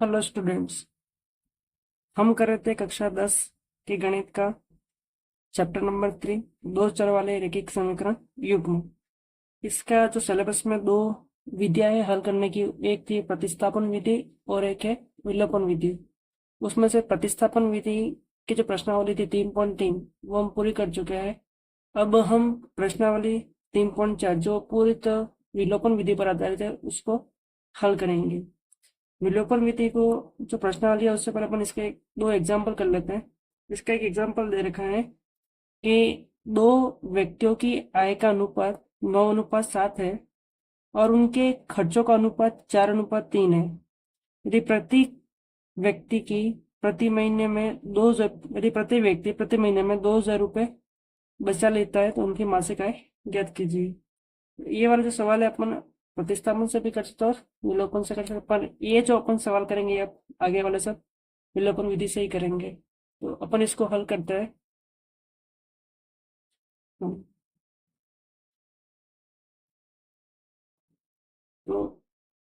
Hello students. हम कर रहे थे कक्षा 10 के गणित का चैप्टर नंबर 3, दो चर वाले रैखिक समीकरण युग्म। इसका जो सिलेबस में दो विधियां है हल करने की, एक थी प्रतिस्थापन विधि और एक है विलोपन विधि। उसमें से प्रतिस्थापन विधि की जो प्रश्नावली थी 3.3 वो हम पूरी कर चुके हैं। अब हम प्रश्नावली 3.4 जो पूरी तरह विलोपन विधि पर आधारित है उसको हल करेंगे। विलोपन विधि को जो प्रश्नावली है उससे पहले अपन इसके दो एग्जाम्पल कर लेते हैं। इसका एक एग्जाम्पल दे रखा है कि दो व्यक्तियों की आय का अनुपात 9:7 है और उनके खर्चों का अनुपात 4:3 है। यदि प्रति व्यक्ति की प्रति महीने में दो हजार यदि प्रति व्यक्ति प्रति महीने में 2,000 रुपये बचा लेता है तो उनकी मासिक आय ज्ञात कीजिए। ये वाला जो सवाल है अपन प्रतिस्थापन से भी कर सकते हैं और विलोपन से कर सकते हैं, पर ये जो अपन सवाल करेंगे अब आगे वाले सब विलोपन विधि से ही करेंगे। तो अपन इसको हल करते हैं। हम्म, तो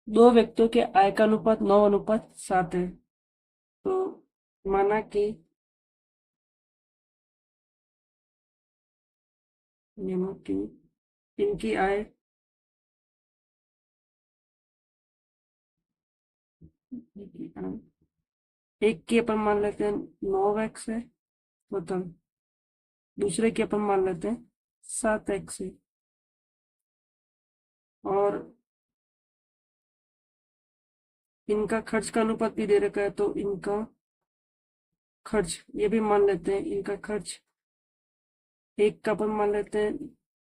दो व्यक्तियों के आय का अनुपात 9:7 है। तो माना कि माना कि इनकी आय एक की अपन मान लेते हैं 9x है, मतलब दूसरे की अपन मान लेते हैं 7x है। और इनका खर्च का अनुपात भी दे रखा है तो इनका खर्च ये भी मान लेते हैं। इनका खर्च एक का अपन मान लेते हैं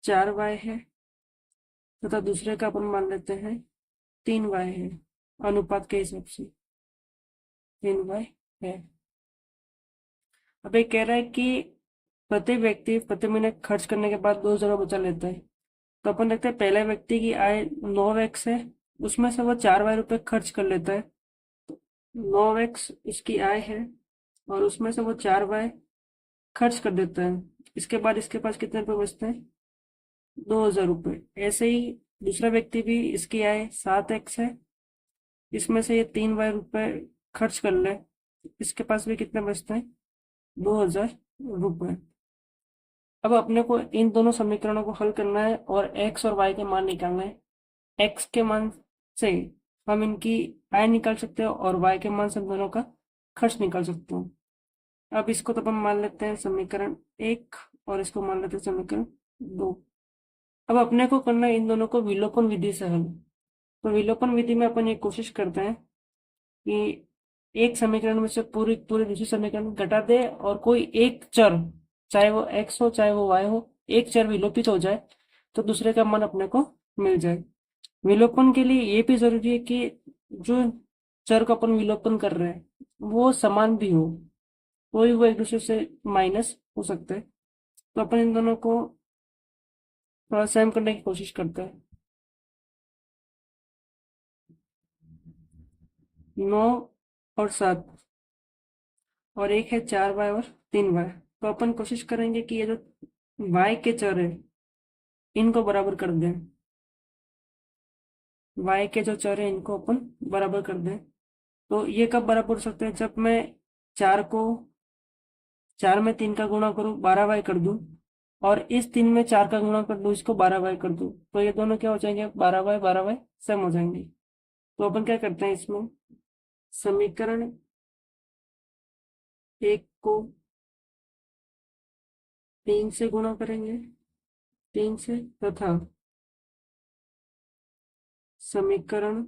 4y है तथा दूसरे का अपन मान लेते हैं 3y है। अनुपात के हिसाब से 3y है। अब ये कह रहा है कि प्रति व्यक्ति प्रति महीने खर्च करने के बाद 2,000 बचा लेता है। तो अपन देखते हैं पहले व्यक्ति की आय 9x है, उसमें से वो 4y खर्च कर लेता है। 9x इसकी आय है और उसमें से वो 4y खर्च कर देता है। इसके बाद इसके पास कितने रुपए बचते हैं? 2,000 रुपये। ऐसे ही दूसरा व्यक्ति भी इसकी आय 7x है, इसमें से ये 3y खर्च कर ले, इसके पास भी कितने बचते हैं? 2,000 रुपये। अब अपने को इन दोनों समीकरणों को हल करना है और x और y के मान निकालना है। x के मान से हम इनकी आय निकाल सकते हैं और y के मान से हम दोनों का खर्च निकाल सकते हैं। अब इसको तो अपन मान लेते हैं समीकरण 1 और इसको मान लेते हैं समीकरण 2। अब अपने को करना है इन दोनों को विलोपन विधि से हल। तो विलोपन विधि में अपन ये कोशिश करते हैं कि एक समीकरण में से पूरी पूरी दूसरी समीकरण घटा दे और कोई एक चर, चाहे वो x हो चाहे वो y हो, एक चर विलोपित हो जाए तो दूसरे का मान अपने को मिल जाए। विलोपन के लिए ये भी जरूरी है कि जो चर को अपन विलोपन कर रहे हैं वो समान भी हो, कोई वो एक दूसरे से माइनस हो सकते हैं। तो अपन इन दोनों को थोड़ा सेम करने की कोशिश करते हैं। 9 और 7 और एक है 4y और 3y। तो अपन कोशिश करेंगे कि ये जो y के चर है इनको बराबर कर दें। y के जो चर है इनको अपन बराबर कर दें। तो ये कब बराबर हो सकते हैं? जब मैं 4 को 4 में 3 का गुणा करूं 12y कर दूं और इस 3 में 4 का गुणा कर दूं, इसको 12y कर दूं, तो ये दोनों क्या हो जाएंगे? 12y सेम हो जाएंगे। तो अपन क्या करते हैं इसमें समीकरण 1 को 3 से गुणा करेंगे, 3 से, तथा समीकरण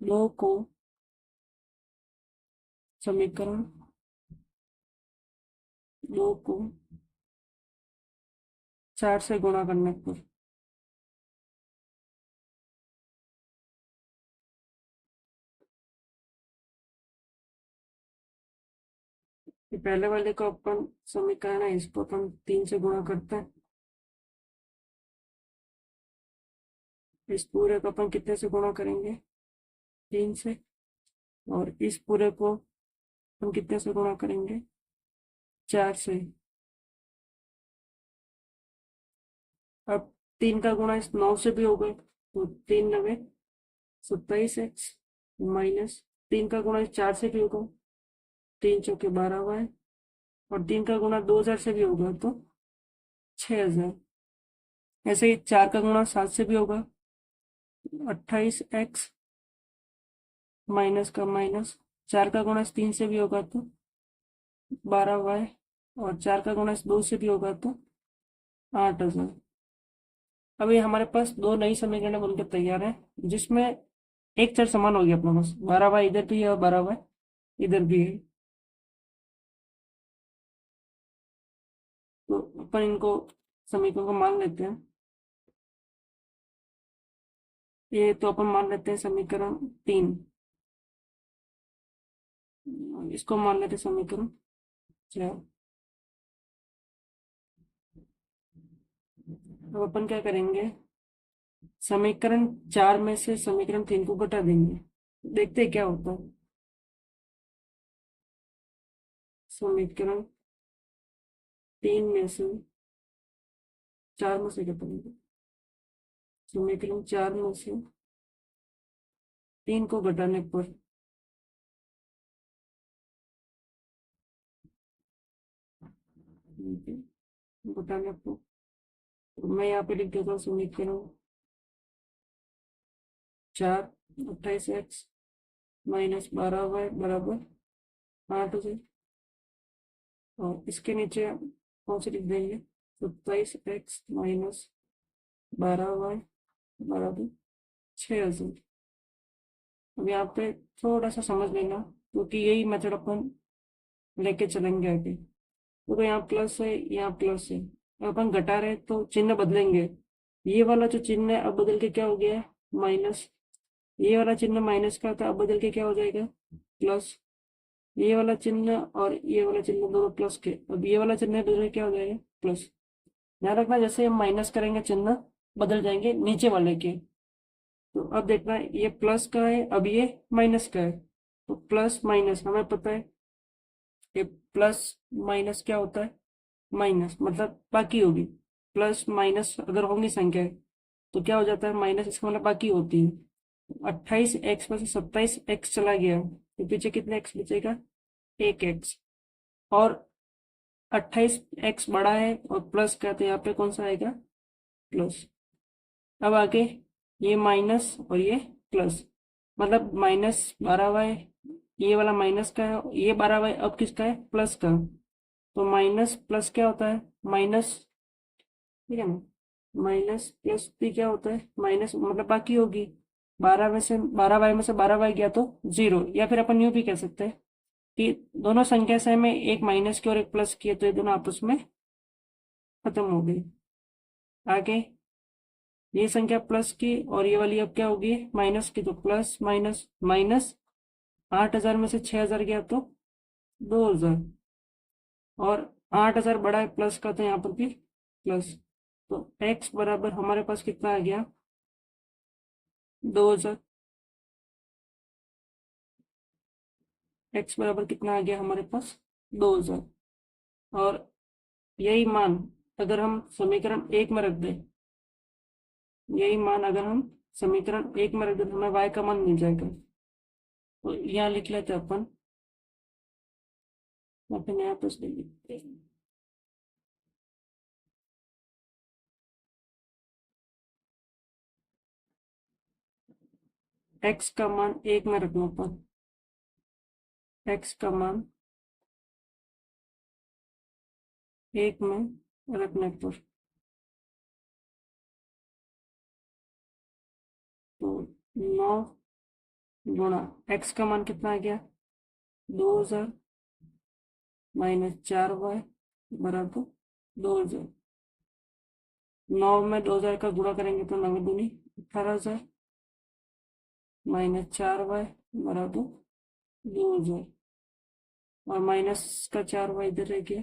2 को समीकरण 2 को 4 से गुणा करने पर ये पहले वाले को अपन समीकरण है इसको अपन 3 से गुणा करते हैं। इस पूरे को अपन कितने से गुणा करेंगे? 3 से। और इस पूरे को हम कितने से गुणा करेंगे? 4 से। अब 3 का गुणा इस 9 से भी हो गए तो 3×9 = 27x माइनस 3 का गुणा 4 से भी होगा, 3 चौके 12 y, और 3 का गुणा 2000 से भी होगा तो 6000। ऐसे ही 4 का गुणा 7 से भी होगा, 28x माइनस का माइनस, 4 का गुणा 3 से भी होगा तो 12y, और 4 का गुणा 2 से भी होगा तो 8000। अभी हमारे पास दो नई समीकरण बनकर तैयार है, जिसमें एक चर समान हो गया अपने पास, 12y इधर भी है और 12y इधर भी है। तो अपन इनको समीकरण को मान लेते हैं। ये तो अपन मान लेते हैं समीकरण 3, इसको मान लेते हैं समीकरण 4। अब अपन क्या करेंगे, समीकरण 4 में से समीकरण 3 को घटा देंगे, देखते हैं क्या होता है। समीकरण 3 में से 4 में से घटाएंगे, समीकरण 4 में से 3 को घटाने पर घटाने पर तो मैं यहाँ पे लिख देता हूँ समीकरण 4, 28x माइनस 12y बराबर 8 और इसके नीचे कौन से लिख देंगे, 27x माइनस 12y बराबर 6000। अब यहाँ पे थोड़ा सा समझ लेना, क्योंकि यही मेथड अपन लेके चलेंगे आगे। तो यहाँ प्लस है, यहाँ प्लस है, अब अपन घटा रहे तो चिन्ह बदलेंगे। ये वाला जो चिन्ह है अब बदल के क्या हो गया है, माइनस। ये वाला चिन्ह माइनस का था, अब बदल के क्या हो जाएगा, प्लस। ये वाला चिन्ह और ये वाला चिन्ह दोनों प्लस के, अब ये वाला चिन्ह बदल के क्या हो जाएगा, प्लस। ध्यान रखना, जैसे हम माइनस करेंगे चिन्ह बदल जाएंगे नीचे वाले के। तो अब देखना, ये प्लस का है, अब ये माइनस का है, तो प्लस माइनस हमें पता है, ये प्लस माइनस क्या होता है, माइनस, मतलब बाकी होगी। प्लस माइनस अगर होंगी संख्या तो क्या हो जाता है, माइनस, इसका मतलब बाकी होती है। 28x में से 27x चला गया तो पीछे कितने x बचेगा, 1x। और 28x बड़ा है और प्लस का, तो यहाँ पे कौन सा आएगा, प्लस। अब आगे ये माइनस और ये प्लस, मतलब -12y, ये वाला माइनस का है, ये 12y अब किसका है, प्लस का। तो माइनस प्लस क्या होता है, माइनस, ठीक है ना। माइनस प्लस भी क्या होता है, माइनस, मतलब बाकी होगी। 12y में से 12y गया तो 0, या फिर अपन यूं भी कह सकते हैं कि दोनों संख्या से में एक माइनस की और एक प्लस की है, तो ये दोनों आपस में खत्म हो गई। आगे ये संख्या प्लस की और ये वाली अब क्या होगी, माइनस की, तो प्लस माइनस माइनस। 8000 में से 6000 गया तो 2000, और 8000 बड़ा है प्लस का, तो यहाँ पर भी प्लस। तो x बराबर हमारे पास कितना आ गया, 2000। x बराबर कितना आ गया हमारे पास, 2000। और यही मान अगर हम समीकरण 1 में रख दें, यही मान अगर हम समीकरण 1 में रख दें तो हमें y का मान मिल जाएगा। तो यहाँ लिख लेते हैं अपन, अपन यहाँ पर लिखते हैं x का मान 1 में रखने पर, x का मान 1 में रखने पर, तो 9 गुणा x का मान कितना आ गया, 2000 माइनस 4y बराबर 2000। 9 में 2000 का गुणा करेंगे तो 9 दूनी 18,000 माइनस 4y बराबर 2000, और माइनस का 4y इधर रह गया,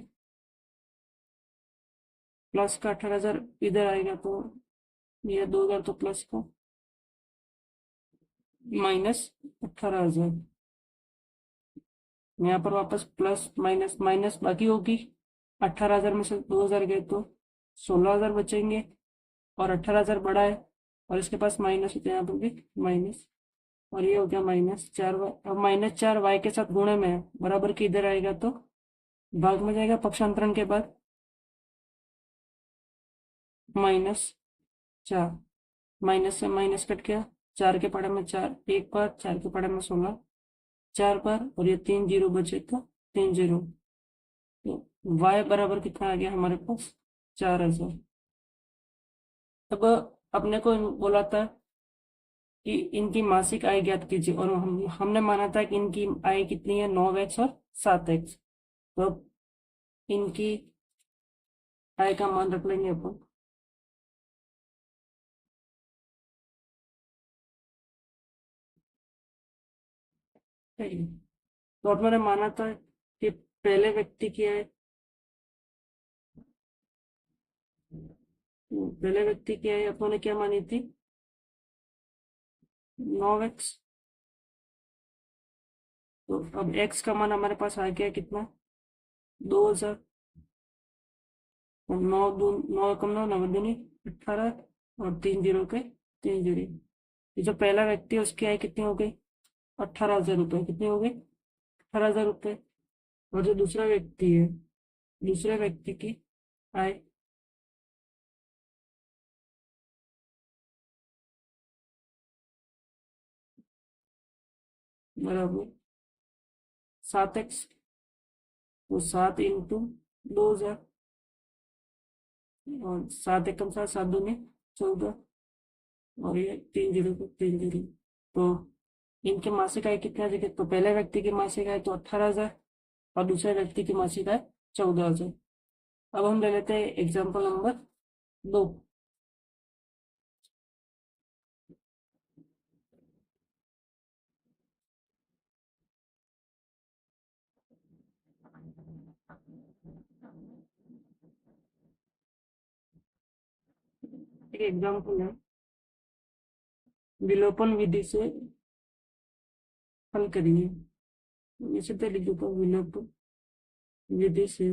प्लस का 18,000 इधर आएगा, तो ये 2000 तो प्लस का माइनस 18,000। यहाँ पर वापस प्लस माइनस माइनस बाकी होगी, 18,000 में से 2000 गए तो 16,000 बचेंगे, और 18,000 बड़ा है और इसके पास माइनस है, तो यहाँ पर भी माइनस। और ये हो गया -4y। अब -4y के साथ गुणे में है, बराबर की इधर आएगा तो भाग में जाएगा पक्षांतरण के बाद, -4, माइनस से माइनस कट गया, 4 के पड़े में 4 एक बार, 4 के पड़े में 16 4 बार, और ये 3 जीरो बचे तो 3 जीरो, तो y बराबर कितना आ गया हमारे पास 4000। अब अपने को बोला था कि इनकी मासिक आय ज्ञात कीजिए, और हमने माना था कि इनकी आय कितनी है 9x और 7x। तो अब इनकी आय का मान रख लेंगे अपन। ठीक है। तो अब मैंने माना था कि पहले व्यक्ति की आय, पहले व्यक्ति की आय अपन ने क्या मानी थी 9x। तो अब x का मान हमारे पास आ गया कितना 2000, और 9 कम 9 दूनी 18, और 3 जीरो के 3 जीरो। ये जो पहला व्यक्ति है उसकी आय कितनी हो गई 18,000 रुपये, कितनी हो गई 18,000 रुपये। और जो दूसरा व्यक्ति है, दूसरे व्यक्ति की आय बराबर 7x, तो 7 इंटू 2000, और 7 एकम 7, 7 दूनी 14, और ये 3 जीरो को 3 जीरो। तो इनके मासिक आय कितने आ जाएगी, तो पहले व्यक्ति की मासिक आय तो 18,000, और दूसरे व्यक्ति की मासिक आय 14,000। अब हम ले लेते हैं एग्जाम्पल नंबर 2। एक एग्जाम्पल है, विलोपन विधि से हल करिए। इसे तो लिख देता हूँ, विलोपन विधि से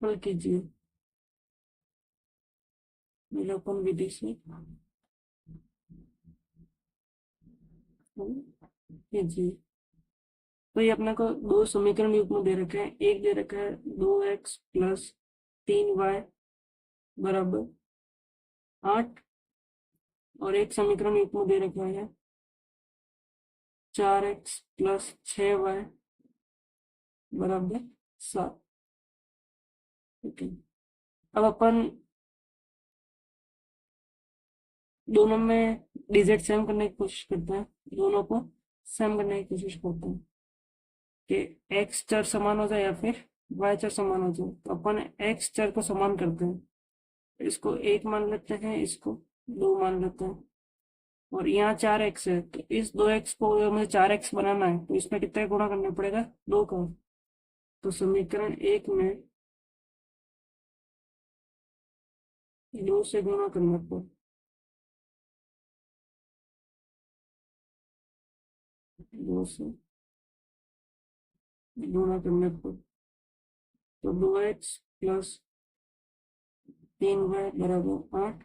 हल कीजिए, विलोपन विधि से हल कीजिए। तो ये अपने को दो समीकरण युग्म दे रखे हैं, एक दे रखा है 2x प्लस 3y बराबर 8, और एक समीकरण युग्म दे रखा है 4x प्लस 6y बराबर 7। ठीक है। अब अपन दोनों में डिजिट सेम करने की कोशिश करते हैं, दोनों को सेम करने की कोशिश करते हैं कि x चर समान हो जाए या फिर y चर समान हो जाए। तो अपन x चर को समान करते हैं, इसको 1 मान लेते हैं, इसको 2 मान लेते हैं, और यहाँ 4x है, तो इस 2x को अगर मुझे 4x बनाना है तो इसमें कितना गुणा करना पड़ेगा 2 का। तो समीकरण 1 में 2 से गुणा करना पड़ेगा, 2 से गुणा करने पर, तो 2x प्लस 3y बराबर 8,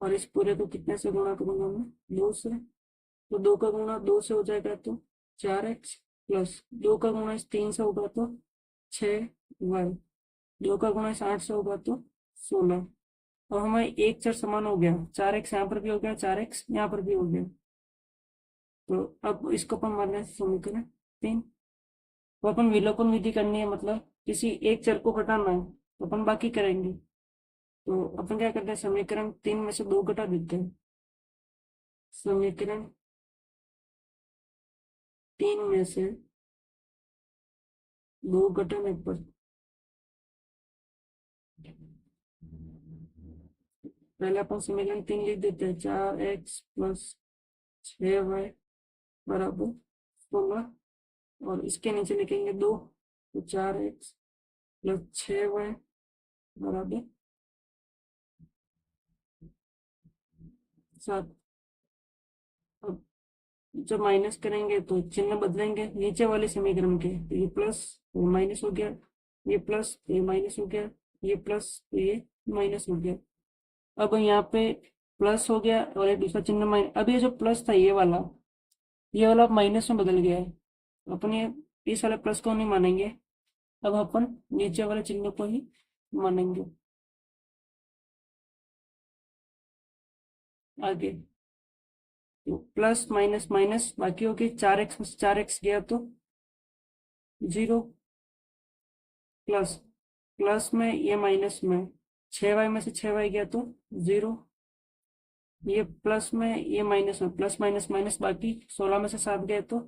और इस पूरे को कितने से गुणा करूंगा मैं 2 से, तो 2 का गुणा 2 से हो जाएगा तो 4x, प्लस 2 का गुणा इस 3 से होगा तो 6y, 2 का गुणा इस 8 से होगा तो 16। और हमारे एक चर समान हो गया, 4x यहाँ पर भी हो गया, 4x यहाँ पर भी हो गया। तो अब इसको अपन मान लें समीकरण 3। तो अपन विलोपन विधि करनी है, मतलब किसी एक चर को घटाना है, तो अपन बाकी करेंगे। तो अपन क्या करते हैं, समीकरण 3 में से 2 घटा देते हैं। समीकरण 3 में से 2 घटाने पर पहले अपन समीकरण 3 लिख देते हैं, 4x प्लस 6y बराबर 16, और इसके नीचे लिखेंगे 2, तो 4x प्लस 6y बराबर 7। अब जब माइनस करेंगे तो चिन्ह बदलेंगे नीचे वाले समीकरण के, तो ये प्लस तो ये माइनस हो गया, ये प्लस तो ये माइनस हो गया, ये प्लस तो ये माइनस हो गया। अब यहाँ पे प्लस हो गया और एक दूसरा चिन्ह माइनस। अब ये जो प्लस था ये वाला अब माइनस में बदल गया है। अपन ये इस वाले प्लस को नहीं मानेंगे, अब अपन नीचे वाले चिन्ह को ही मानेंगे। आगे तो प्लस माइनस माइनस बाकी हो गई, 4x में से 4x गया तो 0, प्लस प्लस में ये माइनस में 6y में से 6y गया तो 0, ये प्लस में ये माइनस में प्लस माइनस माइनस बाकी 16 में से 7 गए तो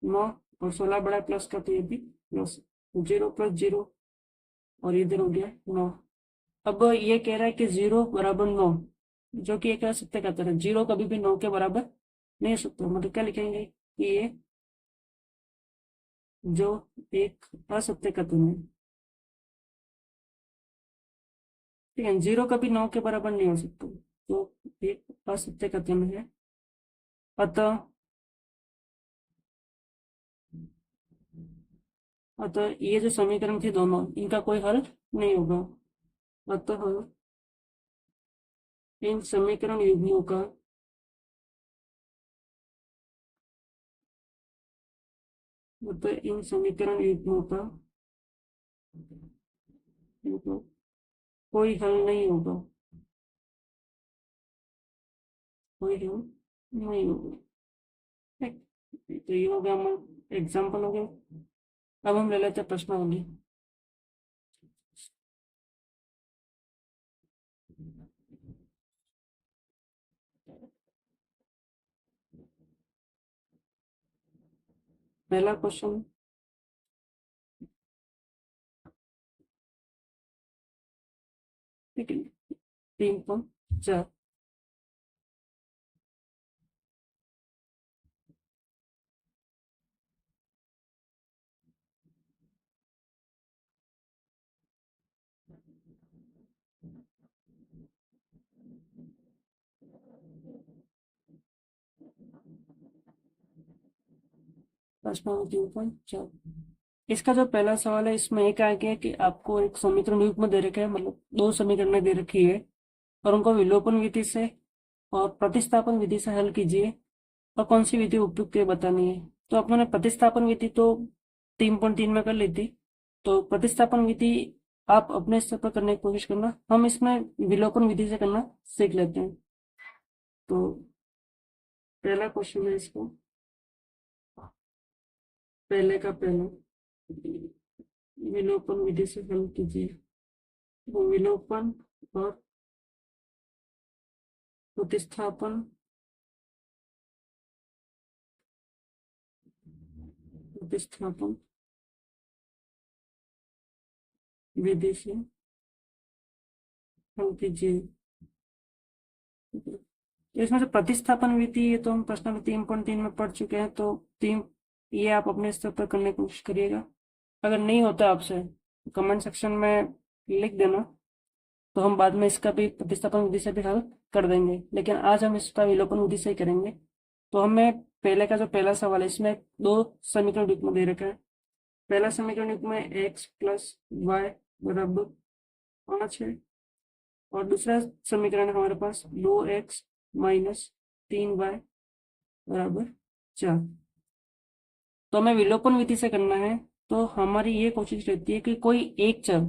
9, और 16 बड़ा प्लस का तो ये भी प्लस, 0 प्लस 0 और इधर हो गया 9। अब ये कह रहा है कि 0 बराबर 9, जो कि एक सत्य कथन है। 0 कभी भी 9 के बराबर नहीं हो सकता, मतलब क्या लिखेंगे कि ये जो एक असत्य कथन है, ठीक है, 0 कभी 9 के बराबर नहीं हो सकता, तो एक असत्य कथन है। अतः अतः ये जो समीकरण थे दोनों, इनका कोई हल नहीं होगा। अतः इन समीकरण युग्मों का अतः इन समीकरण युग्मों का इनको कोई हल नहीं होगा, कोई हल नहीं होगा। ठीक, तो ये हो गया हमारा एग्जाम्पल हो गया। अब हम ले लेते हैं प्रश्नावली। पहला क्वेश्चन, ठीक है, 3.4। प्रश्नावली 3.4, इसका जो पहला सवाल है इसमें एक आ गया कि आपको एक समीकरण युग्म दे रखे हैं, मतलब दो समीकरण दे रखी है और उनको विलोपन विधि से और प्रतिस्थापन विधि से हल कीजिए और कौन सी विधि उपयुक्त है बतानी है। तो अपने प्रतिस्थापन विधि तो 3.3 में कर ली थी, तो प्रतिस्थापन विधि आप अपने स्तर पर करने की कोशिश करना, हम इसमें विलोपन विधि से करना सीख लेते हैं। तो पहला क्वेश्चन है इसको, पहले का पहला, विलोपन विधि से हल कीजिए। वो विलोपन और प्रतिस्थापन प्रतिस्थापन विधि से हल कीजिए। तो इसमें से प्रतिस्थापन विधि, ये तो हम प्रश्न 3.3 में पढ़ चुके हैं, तो तीन ये आप अपने स्तर पर करने की कोशिश करिएगा। अगर नहीं होता आपसे कमेंट सेक्शन में लिख देना, तो हम बाद में इसका भी प्रतिस्थापन विधि से भी हल कर देंगे, लेकिन आज हम इसका विलोपन विधि से ही करेंगे। तो हमें पहले का जो पहला सवाल है इसमें दो समीकरण युग्म दे रखा है। पहला समीकरण युग्म है एक्स प्लस वाई बराबर 5 है, और दूसरा समीकरण है हमारे पास 2x माइनस 3y बराबर 4। तो हमें विलोपन विधि से करना है, तो हमारी ये कोशिश रहती है कि कोई एक चर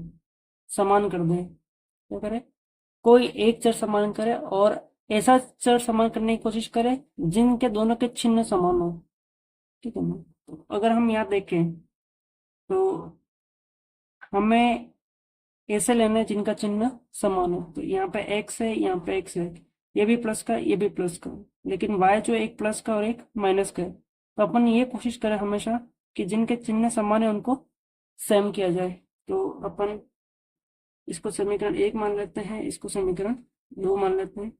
समान कर दें। क्या करें, कोई एक चर समान करे और ऐसा चर समान करने की कोशिश करें जिनके दोनों के चिन्ह समान हो। ठीक है ना, तो अगर हम यहाँ देखें तो हमें ऐसे लेना है जिनका चिन्ह समान हो। तो यहाँ पे x है, यहाँ पे x है, ये भी प्लस का ये भी प्लस का, लेकिन y जो एक प्लस का और एक माइनस का है। तो अपन ये कोशिश करें हमेशा कि जिनके चिन्ह समान है उनको सेम किया जाए। तो अपन इसको समीकरण 1 मान लेते हैं, इसको समीकरण 2 मान लेते हैं।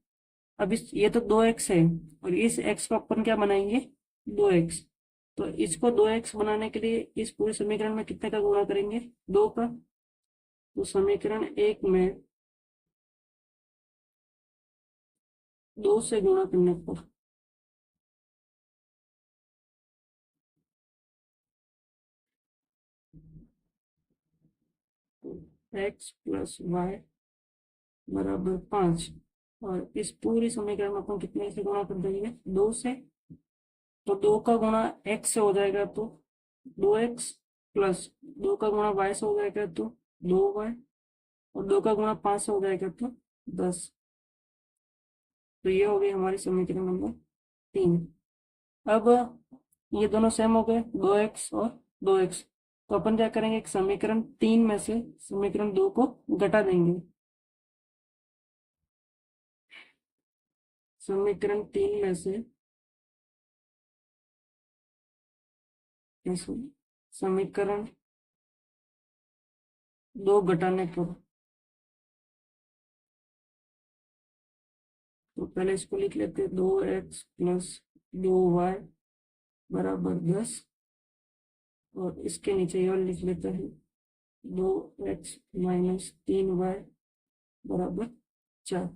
अब इस ये तो 2x है और इस x को अपन क्या बनाएंगे, 2x। तो इसको 2x बनाने के लिए इस पूरे समीकरण में कितने का गुणा करेंगे, 2 का। तो समीकरण 1 में 2 से गुणा करने पर एक्स प्लस वाई बराबर 5, और इस पूरी समीकरण में अपन कितने से गुणा कर देंगे, 2 से। तो 2 का गुणा x से हो जाएगा तो 2x, प्लस 2 का गुणा y से हो जाएगा तो 2y, और 2 का गुणा 5 से हो जाएगा तो 10। तो ये हो गई हमारी समीकरण नंबर 3। अब ये दोनों सेम हो गए, 2x और 2x। तो अपन क्या करेंगे, एक समीकरण 3 में से समीकरण 2 को घटा देंगे। समीकरण 3 में से समीकरण 2 घटाने पर, तो पहले इसको लिख लेते हैं, 2x प्लस 2y बराबर 10, और इसके नीचे यह लिख लेते हैं 2x माइनस 3y बराबर 4।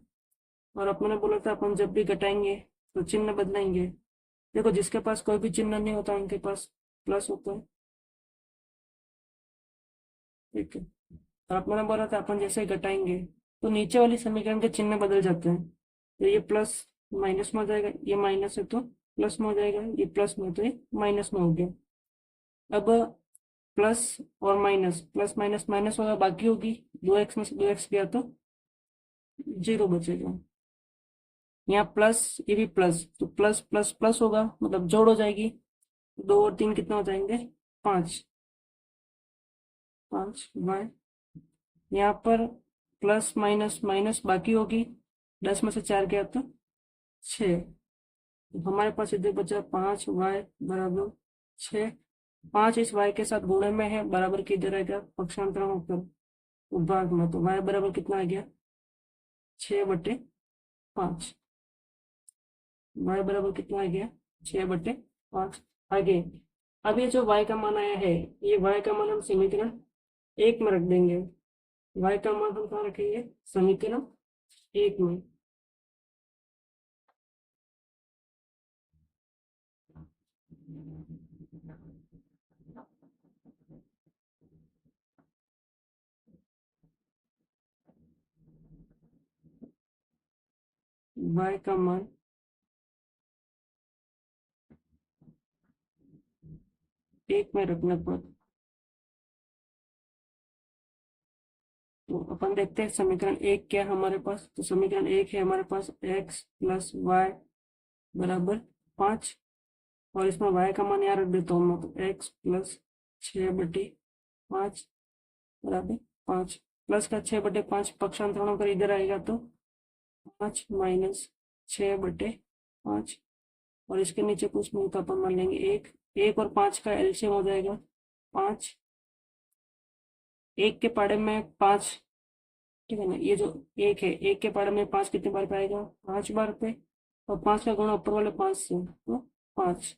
और अपने बोला था अपन जब भी घटाएंगे तो चिन्ह बदलाएंगे। देखो जिसके पास कोई भी चिन्ह नहीं होता उनके पास प्लस होता है, ठीक है। और अपने बोला था अपन जैसे ही घटाएंगे तो नीचे वाली समीकरण के चिन्ह बदल जाते हैं। तो ये प्लस माइनस में हो जाएगा, ये माइनस है तो प्लस में हो जाएगा, ये प्लस में तो ये माइनस में हो गया। अब प्लस और माइनस, प्लस माइनस माइनस होगा, बाकी होगी 2x में से 2x गया तो 0 बचेगा। यहाँ प्लस, ये भी प्लस, तो प्लस प्लस प्लस होगा, मतलब जोड़ हो जाएगी। 2 और 3 कितना हो जाएंगे, 5, 5y। यहाँ पर प्लस माइनस माइनस बाकी होगी, 10 में से 4 गया तो 6। तो हमारे पास इधर बचा 5y बराबर 6। 5 इस y के साथ गुणे में है, बराबर की इधर आएगा पक्षांतर होकर भाग में, तो y बराबर कितना आ गया, 6/5। y बराबर कितना आ गया, 6/5। आगे अब ये जो y का मान आया है, ये y का मान हम समीकरण 1 में रख देंगे। y का मान हम कहाँ रखेंगे, समीकरण 1 में। y का मान 1 में रखने पर, तो अपन देखते हैं समीकरण 1 क्या है हमारे पास। तो समीकरण 1 है हमारे पास x प्लस वाई बराबर 5, और इसमें y का मान यहाँ रख देता हूँ मैं, तो x प्लस 6/5 बराबर 5। प्लस का 6/5 पक्षांतरण कर इधर आएगा तो 5 माइनस 6/5, और इसके नीचे कुछ नहीं तो अपन मान लेंगे 1। 1 और 5 का एलसीएम हो जाएगा 5। 1 के पाड़े में 5, ठीक है ना, ये जो 1 है, 1 के पाड़े में 5 कितने बार पे आएगा, 5 बार पे। और 5 का गुणा ऊपर वाले 5 से, तो 5।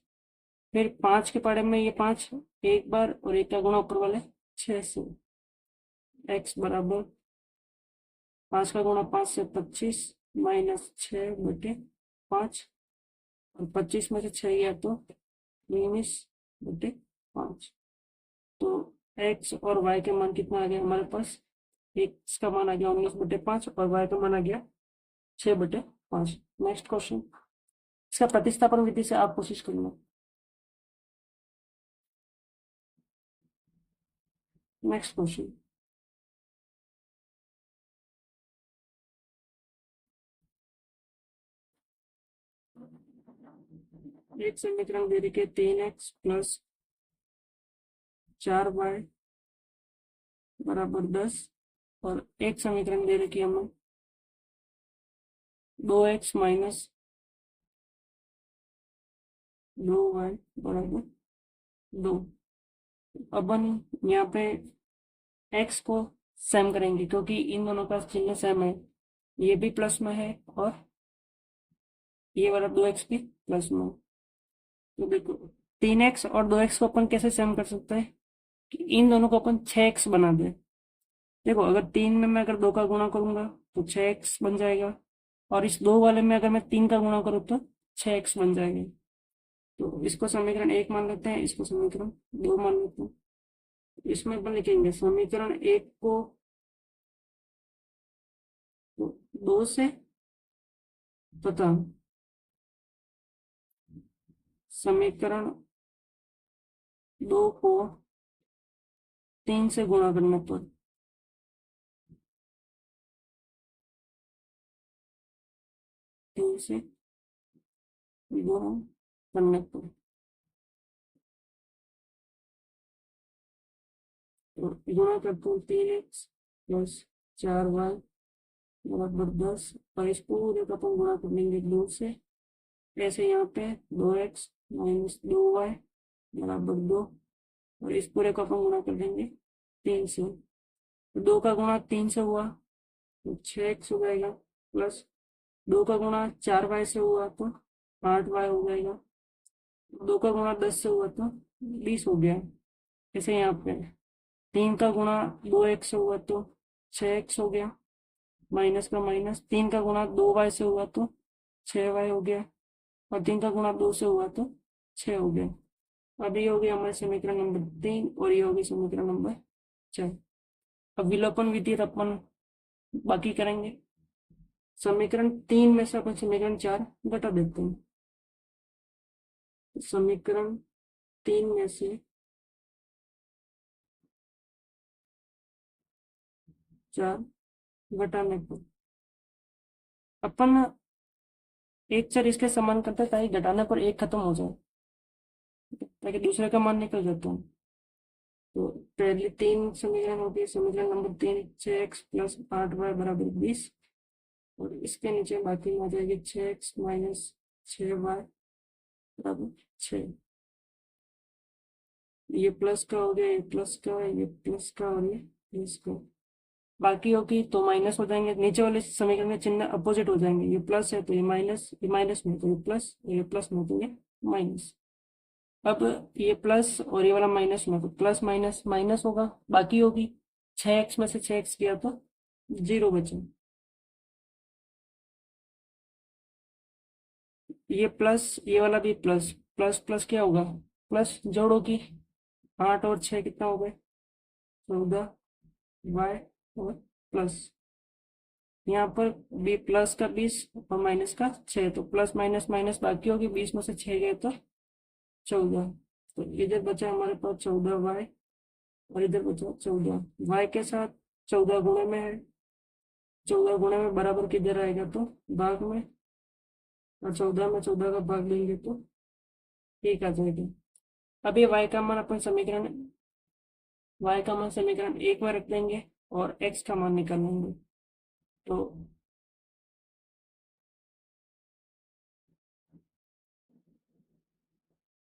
फिर 5 के पाड़े में ये 5 एक बार, और 1 का गुणा ऊपर वाले 6 से। x बराबर 5 का गुणा 5 से 25 माइनस 6/5, और 25 में से 6 गया तो 19/5। तो x और y के मान कितना आ गया हमारे पास, x का मान आ गया 19/5 और y का मान आ गया 6/5। नेक्स्ट क्वेश्चन, इसका प्रतिस्थापन विधि से आप कोशिश करना। नेक्स्ट क्वेश्चन, एक समीकरण दे रखी है 3x प्लस 4y बराबर 10, और एक समीकरण दे रखी है हमें 2x माइनस 2y बराबर 2। अपन यहाँ पे x को सेम करेंगे क्योंकि इन दोनों का चिन्ह सेम है, ये भी प्लस में है और ये वाला 2x भी प्लस में है। तो देखो 3x और 2x को अपन कैसे सेम कर सकते हैं कि इन दोनों को अपन 6x बना दें। देखो अगर 3 में मैं अगर 2 का गुणा करूंगा तो 6x बन जाएगा, और इस 2 वाले में अगर मैं 3 का गुणा करूँ तो 6x बन जाएगा। तो इसको समीकरण 1 मान लेते हैं, इसको समीकरण 2 मान लेते हैं। इसमें अपन लिखेंगे समीकरण 1 को 2 से तथा समीकरण 2 को 3 से गुणा करने पर 3 से गुणा करने पर तो गुणा करते हैं 3x प्लस 4y बराबर 10 और इस पूरे का अपन गुणा कर लेंगे 2 से। ऐसे यहाँ पे 2x माइनस 2y बराबर 2 और इस पूरे का अपन गुणा कर देंगे 3 से। तो 2 का गुणा 3 से हुआ तो 6x हो जाएगा प्लस 2 का गुणा 4y से हुआ तो 8y हो जाएगा। 2 का गुणा 10 से हुआ तो 20 हो गया। ऐसे यहाँ पे 3 का गुणा 2x से हुआ तो 6x हो गया माइनस का माइनस। 3 का गुणा 2y से हुआ तो 6y हो गया और 3 का गुणा 2 से हुआ तो 6 हो गया। अब ये हो गया हमारे समीकरण नंबर 3 और ये होगी समीकरण नंबर 4। अब विलोपन विधि अपन बाकी करेंगे। समीकरण 3 में से अपन समीकरण 4 घटा देते हैं। समीकरण 3 में से 4 घटाने पर अपन एक चर इसके समान करते हैं ताकि घटाने पर एक खत्म हो जाए, ताकि दूसरे का मान निकल जाता है। तो पहले 3 समीकरण हो गए। समीकरण नंबर 3 6x प्लस 8y बराबर 20 और इसके नीचे बाकी में आ जाएगी 6x माइनस 6y बराबर 6। ये प्लस का हो गया, ये प्लस का, ये प्लस का और ये प्लस का। बाकी होगी तो माइनस हो जाएंगे। नीचे वाले समीकरण के चिन्ह अपोजिट हो जाएंगे। ये प्लस है तो ये माइनस, ये माइनस में तो ये प्लस, ये प्लस में तो ये माइनस। अब ये प्लस और ये वाला माइनस में तो प्लस माइनस माइनस होगा। बाकी होगी 6x में से 6x किया तो 0 बचे। ये प्लस, ये वाला भी प्लस, प्लस प्लस क्या होगा प्लस जोड़ो की 8 और 6 कितना हो गए 14 y और प्लस यहाँ पर भी प्लस का 20 और माइनस का 6 तो प्लस माइनस माइनस बाकी होगी। 20 में से 6 गए तो 14। तो इधर बचा हमारे पास 14y और इधर बचा 14। y के साथ 14 गुणे में है, 14 गुणे में बराबर किधर आएगा तो भाग में, और 14 में 14 का भाग लेंगे तो एक आ जाएगा। अब ये y का मान अपन समीकरण y का मान समीकरण 1 में रख देंगे और x का मान निकाल लेंगे। तो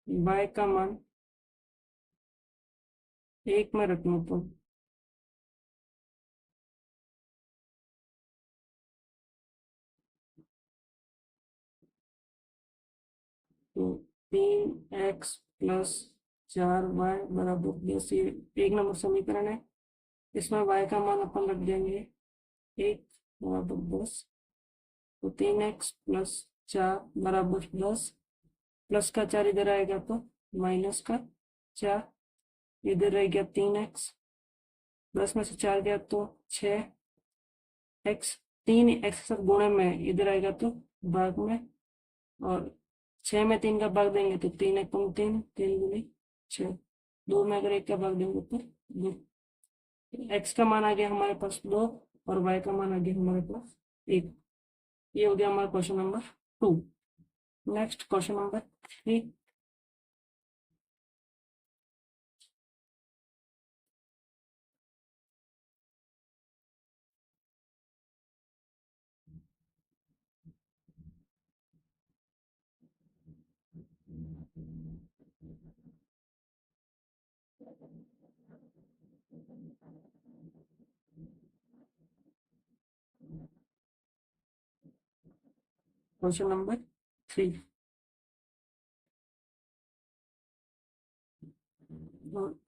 y का मान 1 में रखने पर तो 3x प्लस 4y बराबर 10। ये 1 नंबर समीकरण है। इसमें y का मान अपन रख देंगे 1 बराबर 10। तो 3x प्लस 4 बराबर 10। प्लस का 4 इधर आएगा तो माइनस का 4, इधर रह गया 3x। 10 में से 4 गया तो 6x। 3x सब गुणे में इधर आएगा तो भाग में, और 6 में 3 का भाग देंगे तो 3 एक 3, 3 दूनी 6। 2 में अगर 1 का भाग देंगे तो 2। x का मान आ गया हमारे पास 2 और y का मान आ गया हमारे पास 1। ये हो गया हमारा question number 2। Next question number 3। Question number 3।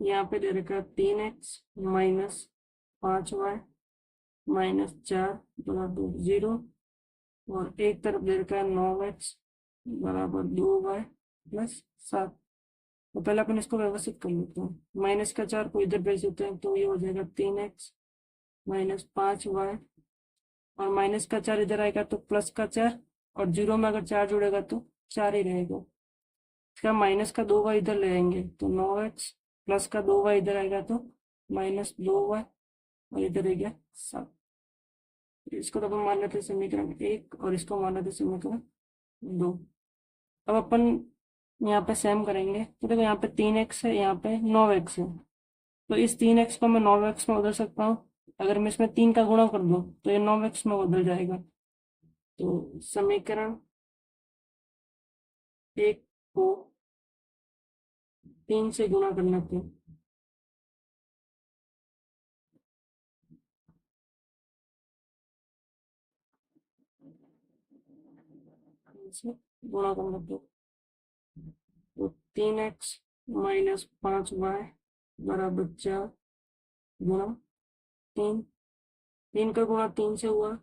यहाँ पे दे रखा है 3x माइनस 5y माइनस 4 बराबर 0 और एक तरफ दे रखा है 9x बराबर 2y प्लस 7। तो पहले अपन इसको व्यवस्थित कर लेते हैं। माइनस का 4 को इधर भेज देते हैं तो ये हो जाएगा 3x माइनस 5y और माइनस का 4 इधर आएगा तो प्लस का 4 और 0 में अगर 4 जुड़ेगा तो 4 ही रहेगा। इसका माइनस का 2y इधर ले आएंगे तो 9x, प्लस का 2y इधर आएगा तो -2y, और इधर रह गया 7। इसको तो अपन मान लेते हैं समीकरण 1 और इसको मान लेते हैं समीकरण 2। अब अपन यहाँ पे सेम करेंगे तो देखो यहाँ पे 3x है, यहाँ पे 9x है, तो इस 3x को मैं 9x में बदल सकता हूँ। अगर मैं इसमें 3 का गुणा कर दूँ तो ये 9x में बदल जाएगा। तो समीकरण 1 को 3 से गुणा करना पे से गुणा करना पे तो 3x माइनस 5y बराबर 4 गुणा 3, 3 का गुणा 3 से हुआ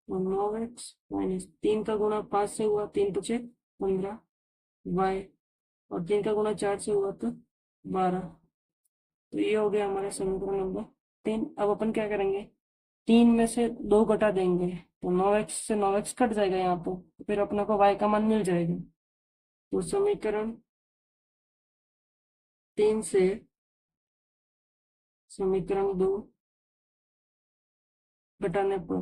तो 9x माइनस 3 का गुणा 5 से हुआ, 3 पचे 15 y, और 3 का गुणा 4 से हुआ तो 12। तो ये हो गया हमारा समीकरण नंबर 3। अब अपन क्या करेंगे, 3 में से 2 घटा देंगे तो 9x से 9x कट जाएगा यहाँ पर, तो फिर अपने को y का मान मिल जाएगा। तो समीकरण 3 से समीकरण 2 घटाने पर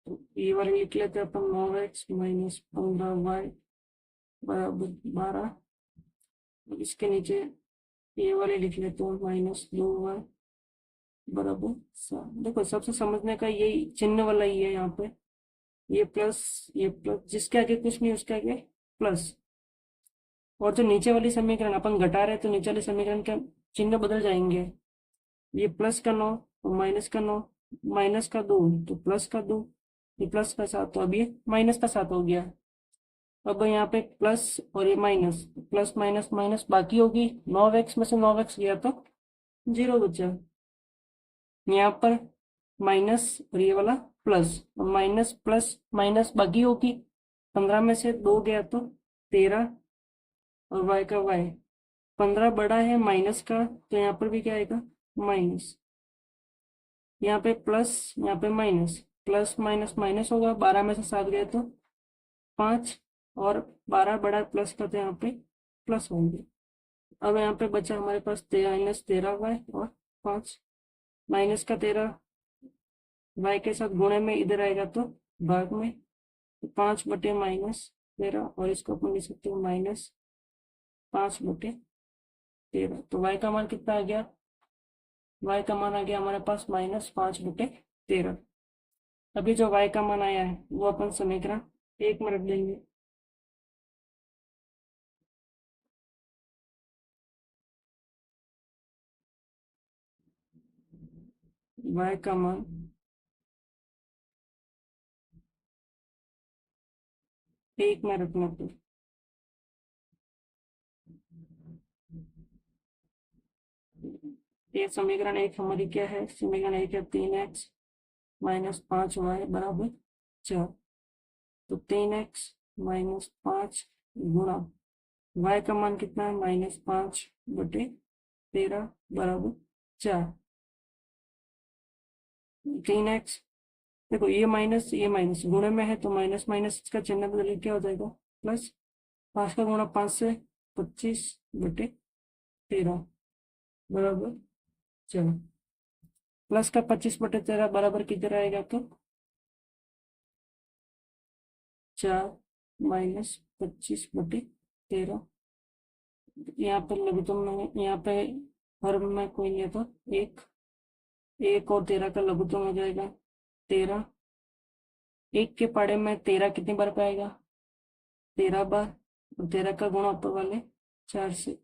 तो ये वाले लिख लेते हैं अपन, 9x माइनस 15y बराबर 12। इसके नीचे ये वाले लिख लेते हैं, -2y बराबर 7। देखो सबसे समझने का यही चिन्ह वाला ही है यहाँ पे, ये प्लस जिसके आगे कुछ नहीं उसके आगे प्लस। और जो नीचे वाली समीकरण अपन घटा रहे हैं तो नीचे वाली समीकरण के चिन्ह बदल जाएंगे। ये प्लस का 9 और माइनस का 9, माइनस का 2 तो प्लस का 2, ये प्लस का 7 तो अब ये माइनस का 7 हो गया। अब यहाँ पे प्लस और ये माइनस, प्लस माइनस माइनस बाकी होगी, 9x में से 9x गया तो 0 बचा। यहाँ पर माइनस और ये वाला प्लस, माइनस प्लस माइनस बाकी होगी, 15 में से 2 गया तो 13, और y का y, 15 बड़ा है माइनस का तो यहाँ पर भी क्या आएगा माइनस, यहाँ पे प्लस यहाँ पे माइनस, प्लस माइनस माइनस होगा, 12 में से 7 गए तो 5, और 12 बड़ा प्लस का तो यहाँ पे प्लस होंगे। अब यहाँ पे बचा हमारे पास -13y और 5, माइनस का 13 y के साथ गुणे में इधर आएगा तो भाग में, 5/-13, और इसको अपन लिख सकते हैं -5/13। तो y का मान कितना आ गया, y का मान आ गया हमारे पास -5/13। अभी जो y का मान आया है वो अपन समीकरण 1 में रख देंगे। y का मान 1 में रखना पे ये समीकरण 1 हमारी क्या है, समीकरण 1 है 3x माइनस 5y बराबर 4। तो 3x माइनस 5 गुणा y का मान कितना है -5/13 बराबर 4। 3x, देखो ये माइनस गुणे में है तो माइनस माइनस का चिन्ह बदल क्या हो जाएगा प्लस, 5 का गुणा 5 से 25/13 बराबर 4। प्लस का 25/13 बराबर किधर आएगा तो 4 माइनस 25/13। यहाँ पर लघुत्तम में, यहाँ पे हर में कोई नहीं है तो 1 और 13 का लघुत्तम हो जाएगा 13। 1 के पाड़े में 13 कितनी बार पाएगा 13 बार, और 13 का गुणा ऊपर वाले 4 से,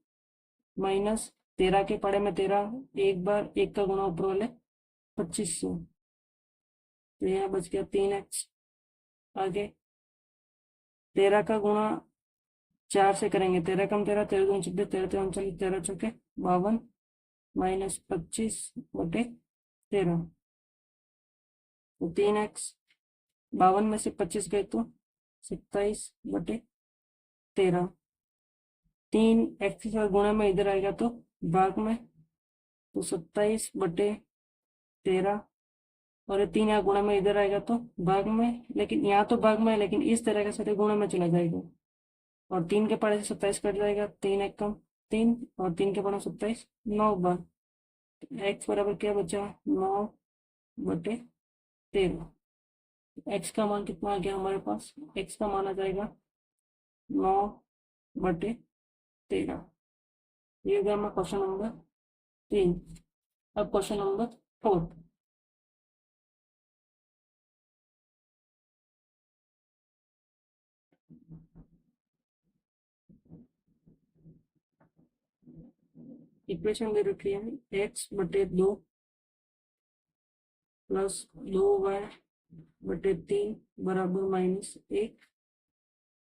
माइनस 13 के पाड़े में 13 एक बार, 1 का गुणा ऊपर वाले 25 से, तो यहाँ बच गया 3x। आगे 13 का गुणा 4 से करेंगे, 13 कम 13, 13 दूनी 26, 13 तेरह 39, 13 चौके 52 माइनस 25/13। तो 3x, 52 में से 25 गए तो 27/13। 3x के साथ गुणा में इधर आएगा तो भाग में, तो 27/13 और ये 3 यहाँ गुणा में इधर आएगा तो भाग में, लेकिन यहाँ तो भाग में है, लेकिन इस तरह का सारे गुणा में चला जाएगा। और 3 के पढ़े से 27 कट जाएगा, 3 एक कम 3, और 3 के पढ़े 27, 9 बार। एक्स बराबर क्या बचा, 9/13। एक्स का मान कितना आ गया हमारे पास, एक्स का मान आ जाएगा 9/13। ये हो गया हमारा क्वेश्चन नंबर 3। अब क्वेश्चन नंबर 4। इक्वेशन दे रखी है, x/2 प्लस 2y/3 बराबर -1।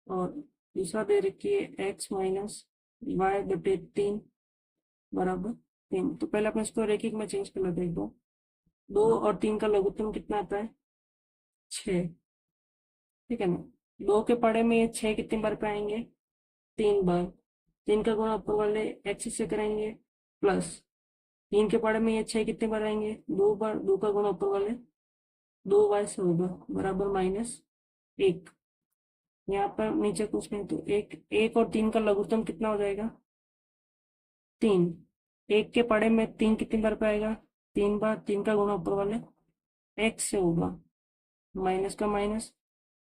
और दूसरा दे रखी है x-y/3 बराबर 3। तो पहले अपने इसको रेखिक में चेंज कर लेते हैं। 2 और 3 का लघुत्तम कितना आता है, 6। ठीक है ना। 2 के पढ़े में ये 6 कितनी बार पे आएंगे, 3 बार। 3 का गुणा ऊपर वाले x से करेंगे, प्लस 3 के पढ़े में ये 6 कितनी बार आएंगे, 2 बार। 2 का गुणा ऊपर वाले 2y से होगा बराबर -1। यहाँ पर नीचे कुछ नहीं, तो 1 और 3 का लघुत्तम कितना हो जाएगा, 3। 1 के पढ़े में 3 कितनी बार पे आएगा, 3 बार। 3 का गुणा ऊपर वाले x से होगा, माइनस का माइनस।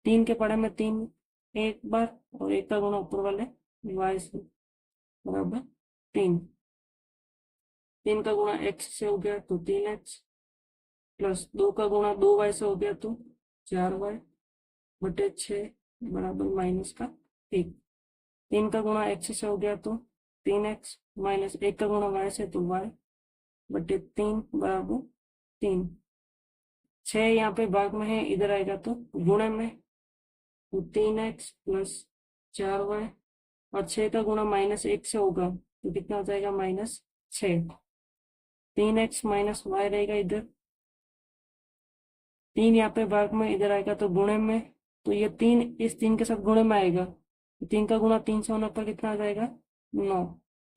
3 के पढ़े में 3 एक बार, और 1 का गुणा ऊपर वाले y से बराबर 3। 3 का गुणा x से हो गया तो 3x, प्लस 2 का गुणा 2y से हो गया तो 4y/6 बराबर -1। 3 का गुणा x से हो गया तो 3x, माइनस 1 का गुणा y से तो y/3 बराबर 3। 6 यहाँ पे भाग में है, इधर आएगा तो गुणे में, तो 3x प्लस 4y। और 6 का गुणा -1 से होगा तो कितना हो जाएगा, -6। 3x माइनस y रहेगा इधर, 3 यहाँ पे भाग में, इधर आएगा तो गुणे में। तो ये 3 इस 3 के साथ गुणे में आएगा, 3 का गुणा 3 से होने पर कितना आ जाएगा, 9।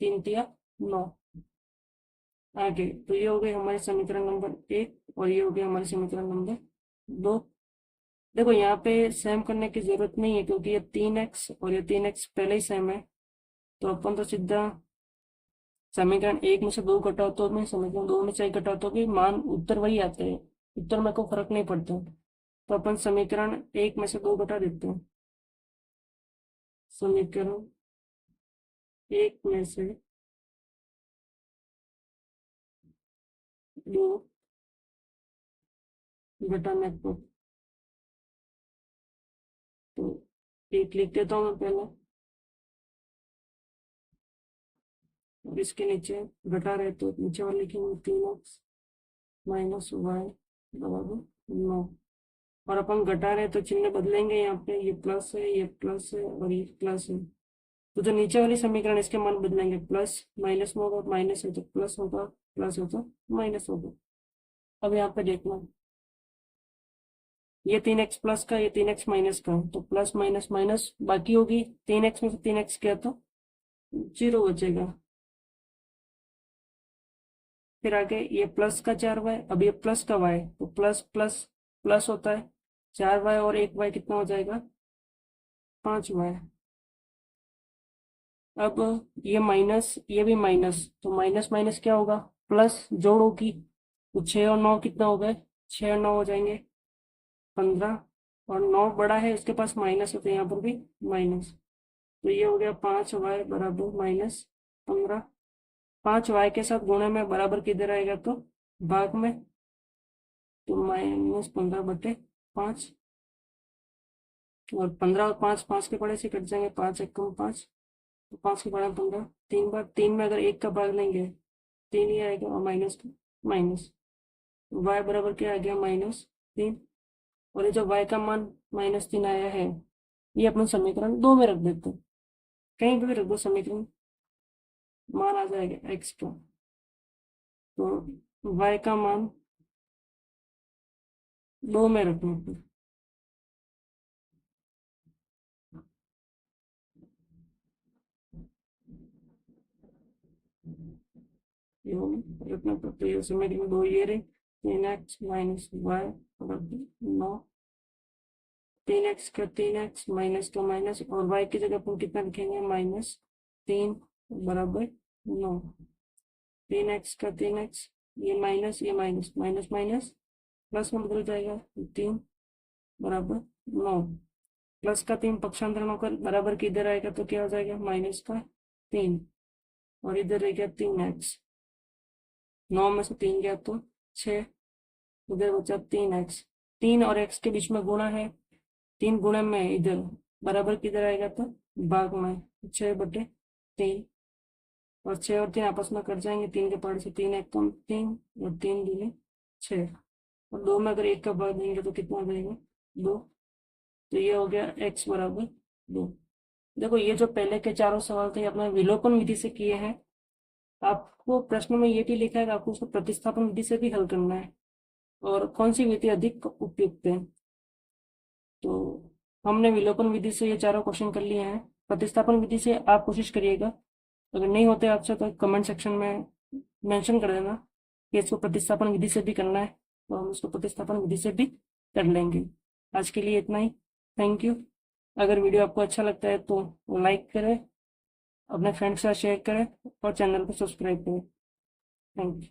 3 तिया 9। आगे तो ये हो गए हमारे समीकरण नंबर 1, और ये हो गया हमारे समीकरण नंबर 2। देखो यहाँ पे सेम करने की जरूरत नहीं है, क्योंकि ये 3x और ये 3x पहले ही सेम है। तो अपन तो सीधा समीकरण 1 में से 2 घटाओ तो मैं समीकरण 2 में से 1 घटाओ तो भी मान उत्तर वही आते हैं, उत्तर में कोई फर्क नहीं पड़ता। तो अपन समीकरण 1 में से 2 घटा देते हैं। समीकरण 1 में से 2 घटाने को, तो 1 लिख देता हूँ मैं पहले, और इसके नीचे घटा रहे तो नीचे वाले लिखेंगे 3x माइनस वाई बराबर 9। और अपन घटा रहे तो चिन्ह बदलेंगे, यहाँ पे ये प्लस है, ये प्लस है, और ये प्लस है। तो जो नीचे वाली समीकरण इसके मान बदलेंगे, प्लस माइनस में होगा, माइनस है तो प्लस होगा, प्लस हो तो माइनस होगा। अब यहाँ पे देखना, ये 3x प्लस का, ये 3x माइनस का, तो प्लस माइनस माइनस बाकी होगी। 3x में से 3x गया तो 0 बचेगा। फिर आगे ये प्लस का 4y, अब ये प्लस का y, तो प्लस प्लस प्लस होता है। 4y और 1y कितना हो जाएगा, 5y। अब ये माइनस, ये भी माइनस, तो माइनस माइनस क्या होगा, प्लस जोड़ होगी। तो 6 और 9 कितना हो गए, 6 और 9 हो जाएंगे 15। और 9 बड़ा है, इसके पास माइनस है, तो यहाँ पर भी माइनस। तो ये हो गया 5y बराबर -15। 5y के साथ गुणे में बराबर किधर आएगा, तो भाग में, तो -15/5। और 15 और 5 5 के पड़े से कट जाएंगे, 5 एक कम 5, तो 5 के पड़े 15। 3 बार 3 में अगर 1 का भाग लेंगे 3 ही आएगा, और माइनस का माइनस। y बराबर क्या आ गया, -3। और ये जो y का मान -3 आया है, ये अपन समीकरण 2 में रख देते हैं। कहीं भी रख दो समीकरण, मान आ जाएगा x का। तो y का मान 2 में रखना है। ये रखना पड़ता है, ये समीकरण 2 ये रहे। 3x माइनस वाई बराबर 9। 3x का 3x माइनस का माइनस और y की जगह पर कितना लिखेंगे -3 बराबर 9। 3x का 3x ये माइनस माइनस माइनस प्लस में बदल जाएगा 3 बराबर 9। प्लस का 3 पक्षांतरण होकर बराबर की इधर आएगा तो क्या हो जाएगा माइनस का 3 और इधर रह गया 3x। 9 में से 3 गया तो 6, इधर बचा 3x। 3 और x के बीच में गुणा है, 3 गुणे में इधर बराबर किधर आएगा तो भाग में 6/3 और 6 और 3 आपस में कट जाएंगे, 3 के पार्ट से 3 एक कम 3 और 3 दूनी 6 और 2 में अगर 1 का भाग देंगे तो कितना देंगे 2। तो ये हो गया x बराबर 2। देखो ये जो पहले के चारों सवाल थे अपने विलोपन विधि से किए हैं। आपको प्रश्न में ये भी लिखा है कि आपको उसको प्रतिस्थापन विधि से भी हल करना है और कौन सी विधि अधिक उपयुक्त है। तो हमने विलोपन विधि से ये चारों क्वेश्चन कर लिए हैं। प्रतिस्थापन विधि से आप कोशिश करिएगा, अगर नहीं होते आपसे तो कमेंट सेक्शन में मेंशन कर देना कि इसको प्रतिस्थापन विधि से भी करना है, तो हम इसको प्रतिस्थापन विधि से भी कर लेंगे। आज के लिए इतना ही, थैंक यू। अगर वीडियो आपको अच्छा लगता है तो लाइक करें, अपने फ्रेंड्स के साथ शेयर करें और चैनल को सब्सक्राइब करें। Thank you.